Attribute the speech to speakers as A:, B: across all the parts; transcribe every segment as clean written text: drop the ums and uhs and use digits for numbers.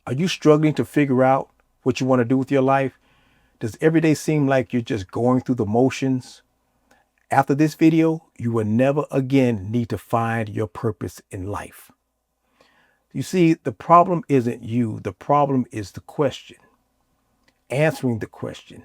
A: Are you struggling to figure out what you want to do with your life? Does every day seem like you're just going through the motions? After this video, you will never again need to find your purpose in life. You see, the problem isn't you. The problem is the question, answering the question.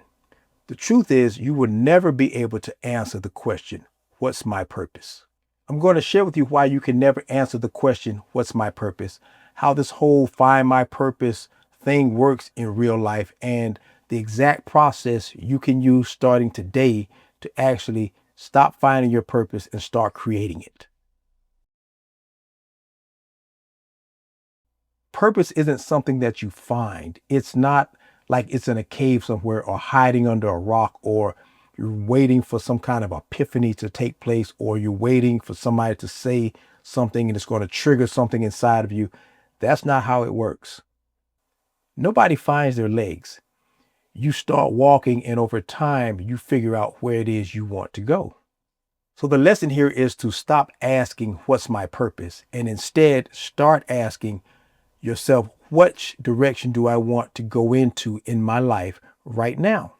A: The truth is, you will never be able to answer the question, what's my purpose? I'm going to share with you why you can never answer the question, what's my purpose? How this whole find my purpose thing works in real life, and the exact process you can use starting today to actually stop finding your purpose and start creating it. Purpose isn't something that you find. It's not like it's in a cave somewhere or hiding under a rock, or you're waiting for some kind of epiphany to take place, or you're waiting for somebody to say something and it's going to trigger something inside of you. That's not how it works. Nobody finds their legs. You start walking, and over time, you figure out where it is you want to go. So the lesson here is to stop asking, what's my purpose? And instead start asking yourself, which direction do I want to go into in my life right now?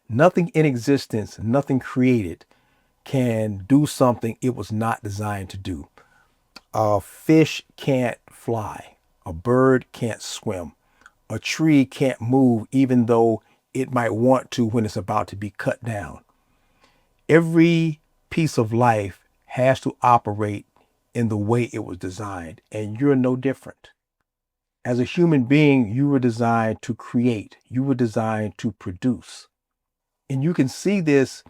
A: Nothing in existence, nothing created can do something it was not designed to do. A fish can't fly. A bird can't swim. A tree can't move even though it might want to when it's about to be cut down. Every piece of life has to operate in the way it was designed, and you're no different. As a human being, you were designed to create. You were designed to produce. And you can see this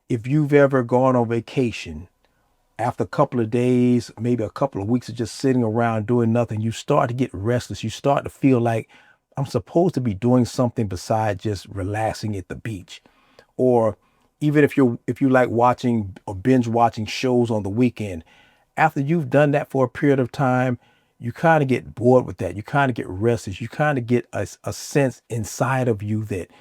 A: if you've ever gone on vacation. After a couple of days, maybe a couple of weeks of just sitting around doing nothing, you start to get restless. You start to feel like I'm supposed to be doing something besides just relaxing at the beach. Or even if you like watching or binge watching shows on the weekend, after you've done that for a period of time, you kind of get bored with that. You kind of get restless. You kind of get a sense inside of you that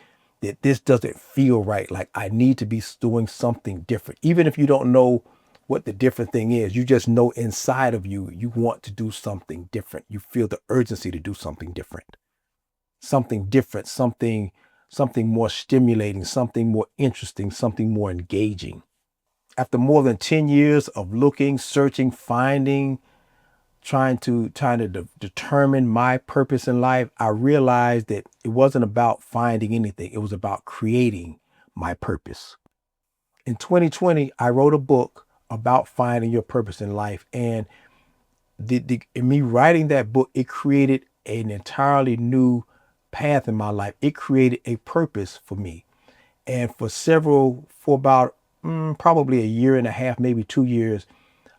A: this doesn't feel right. Like I need to be doing something different. Even if you don't know what the different thing is, you just know inside of you, you want to do something different. You feel the urgency to do something different, something more stimulating, something more interesting, something more engaging. After more than 10 years of looking, searching, finding, trying to determine my purpose in life, I realized that it wasn't about finding anything. It was about creating my purpose. In 2020, I wrote a book about finding your purpose in life. And in me writing that book, it created an entirely new path in my life. It created a purpose for me. And for about probably a year and a half, maybe 2 years,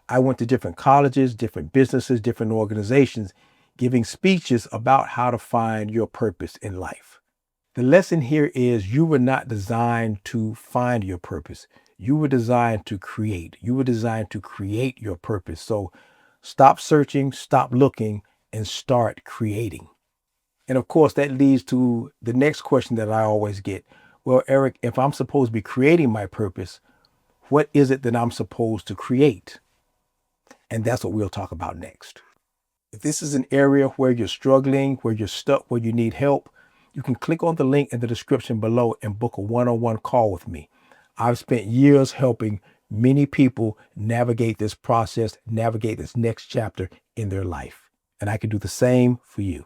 A: I went to different colleges, different businesses, different organizations, giving speeches about how to find your purpose in life. The lesson here is you were not designed to find your purpose. You were designed to create. You were designed to create your purpose. So stop searching, stop looking, and start creating. And of course, that leads to the next question that I always get. Well, Eric, if I'm supposed to be creating my purpose, what is it that I'm supposed to create? And that's what we'll talk about next. If this is an area where you're struggling, where you're stuck, where you need help, you can click on the link in the description below and book a one-on-one call with me. I've spent years helping many people navigate this process, navigate this next chapter in their life. And I can do the same for you.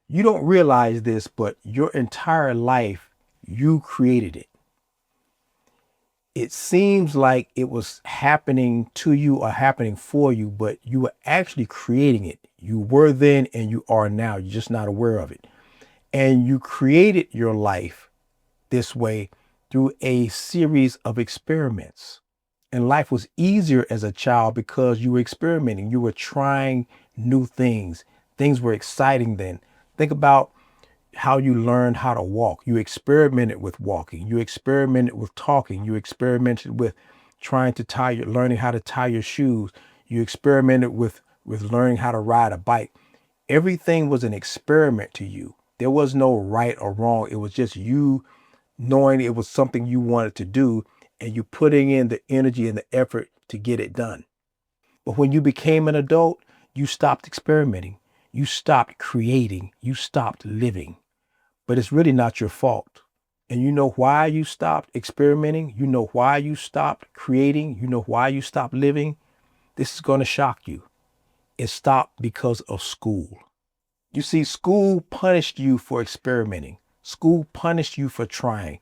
A: You don't realize this, but your entire life, you created it. It seems like it was happening to you or happening for you, but you were actually creating it. You were then and you are now. You're just not aware of it. And you created your life this way through a series of experiments. And life was easier as a child because you were experimenting. You were trying new things. Things were exciting then. Think about how you learned how to walk. You experimented with walking. You experimented with talking. You experimented with learning how to tie your shoes. You experimented with learning how to ride a bike. Everything was an experiment to you. There was no right or wrong. It was just you knowing it was something you wanted to do, and you putting in the energy and the effort to get it done. But when you became an adult, you stopped experimenting. You stopped creating. You stopped living. But it's really not your fault. And you know why you stopped experimenting? You know why you stopped creating? You know why you stopped living? This is going to shock you. It stopped because of school. You see, school punished you for experimenting. School punished you for trying.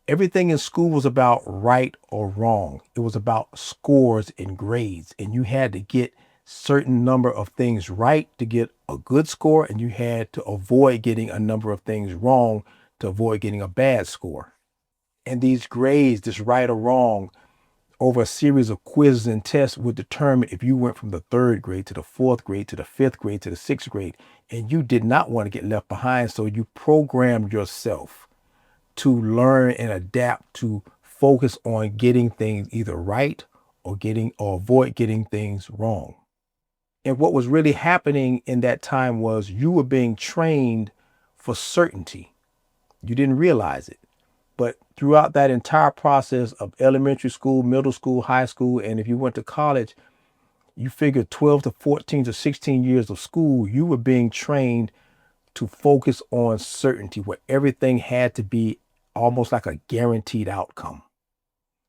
A: Everything in school was about right or wrong. It was about scores and grades, and you had to get certain number of things right to get a good score, and you had to avoid getting a number of things wrong to avoid getting a bad score. And these grades, this right or wrong, over a series of quizzes and tests would determine if you went from the third grade to the fourth grade to the fifth grade to the sixth grade. And you did not want to get left behind. So you programmed yourself to learn and adapt to focus on getting things either right or avoid getting things wrong. And what was really happening in that time was you were being trained for certainty. You didn't realize it. But throughout that entire process of elementary school, middle school, high school, and if you went to college, you figure 12 to 14 to 16 years of school, you were being trained to focus on certainty, where everything had to be almost like a guaranteed outcome.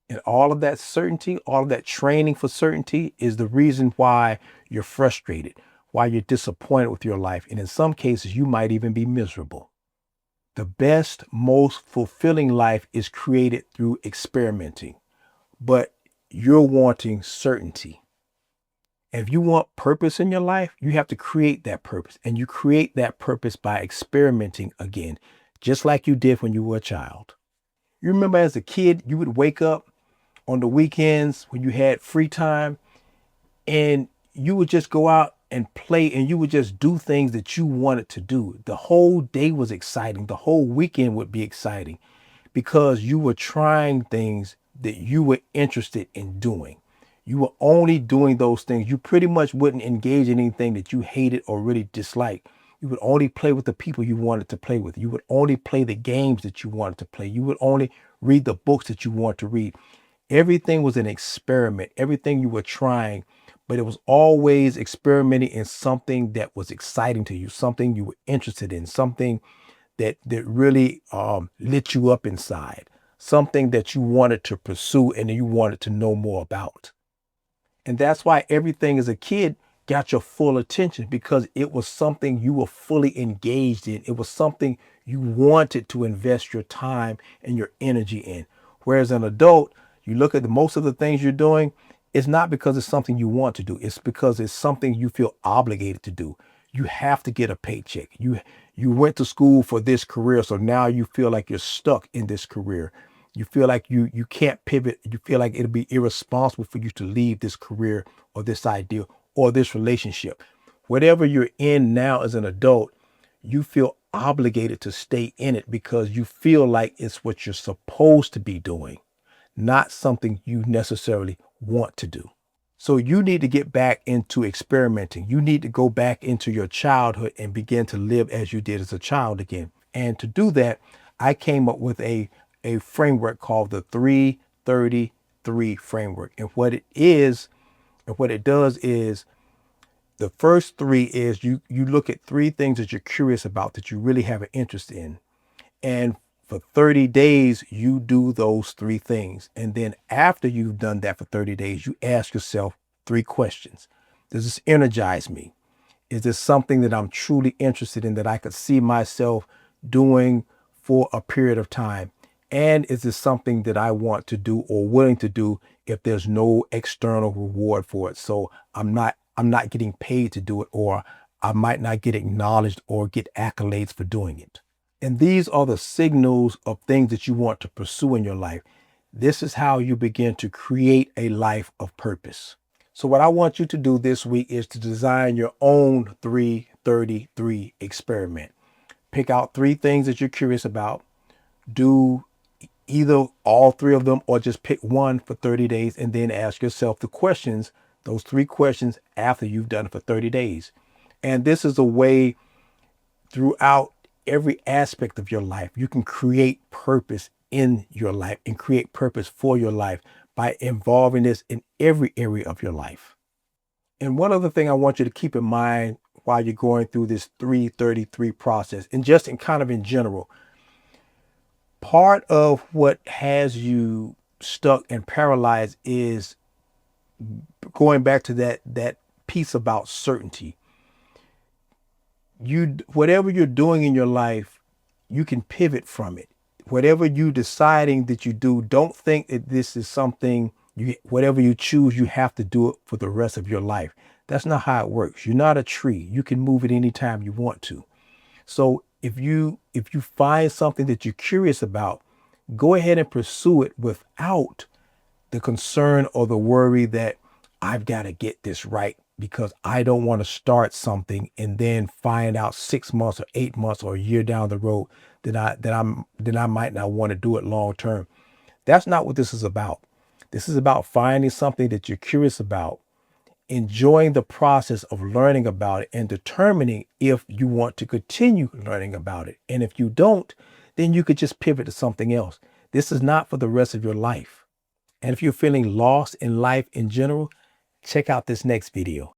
A: And all of that certainty, all of that training for certainty is the reason why you're frustrated, why you're disappointed with your life. And in some cases, you might even be miserable. The best, most fulfilling life is created through experimenting, but you're wanting certainty. And if you want purpose in your life, you have to create that purpose. And you create that purpose by experimenting again, just like you did when you were a child. You remember as a kid, you would wake up on the weekends when you had free time and you would just go out and play and you would just do things that you wanted to do. The whole day was exciting. The whole weekend would be exciting because you were trying things that you were interested in doing. You were only doing those things. You pretty much wouldn't engage in anything that you hated or really disliked. You would only play with the people you wanted to play with. You would only play the games that you wanted to play. You would only read the books that you want to read. Everything was an experiment. Everything you were trying, but it was always experimenting in something that was exciting to you, something you were interested in, something that really lit you up inside, something that you wanted to pursue and you wanted to know more about. And that's why everything as a kid got your full attention, because it was something you were fully engaged in. It was something you wanted to invest your time and your energy in. Whereas an adult, you look at most of the things you're doing, it's not because it's something you want to do. It's because it's something you feel obligated to do. You have to get a paycheck. You went to school for this career, so now you feel like you're stuck in this career. You feel like you can't pivot. You feel like it'll be irresponsible for you to leave this career or this idea or this relationship. Whatever you're in now as an adult, you feel obligated to stay in it because you feel like it's what you're supposed to be doing, not something you necessarily want to do. So you need to get back into experimenting. You need to go back into your childhood and begin to live as you did as a child again. And to do that, I came up with a framework called the 3-30-3 framework. And what it is, and what it does is, the first three is you look at three things that you're curious about, that you really have an interest in. And for 30 days, you do those three things. And then after you've done that for 30 days, you ask yourself three questions. Does this energize me? Is this something that I'm truly interested in, that I could see myself doing for a period of time? And is this something that I want to do or willing to do if there's no external reward for it? So I'm not getting paid to do it, or I might not get acknowledged or get accolades for doing it. And these are the signals of things that you want to pursue in your life. This is how you begin to create a life of purpose. So what I want you to do this week is to design your own 3-30-3 experiment. Pick out three things that you're curious about. Do either all three of them or just pick one for 30 days and then ask yourself the questions, those three questions, after you've done it for 30 days. And this is a way throughout every aspect of your life, you can create purpose in your life and create purpose for your life by involving this in every area of your life. And one other thing I want you to keep in mind while you're going through this 333 process, and just in kind of in general, part of what has you stuck and paralyzed is going back to that piece about certainty. Whatever you're doing in your life, you can pivot from it. Whatever you deciding that you do, don't think that this is something whatever you choose, you have to do it for the rest of your life. That's not how it works. You're not a tree. You can move it anytime you want to. So if you find something that you're curious about, go ahead and pursue it without the concern or the worry that I've got to get this right, because I don't want to start something and then find out 6 months or 8 months or a year down the road that I might not want to do it long term. That's not what this is about. This is about finding something that you're curious about, enjoying the process of learning about it, and determining if you want to continue learning about it. And if you don't, then you could just pivot to something else. This is not for the rest of your life. And if you're feeling lost in life in general, check out this next video.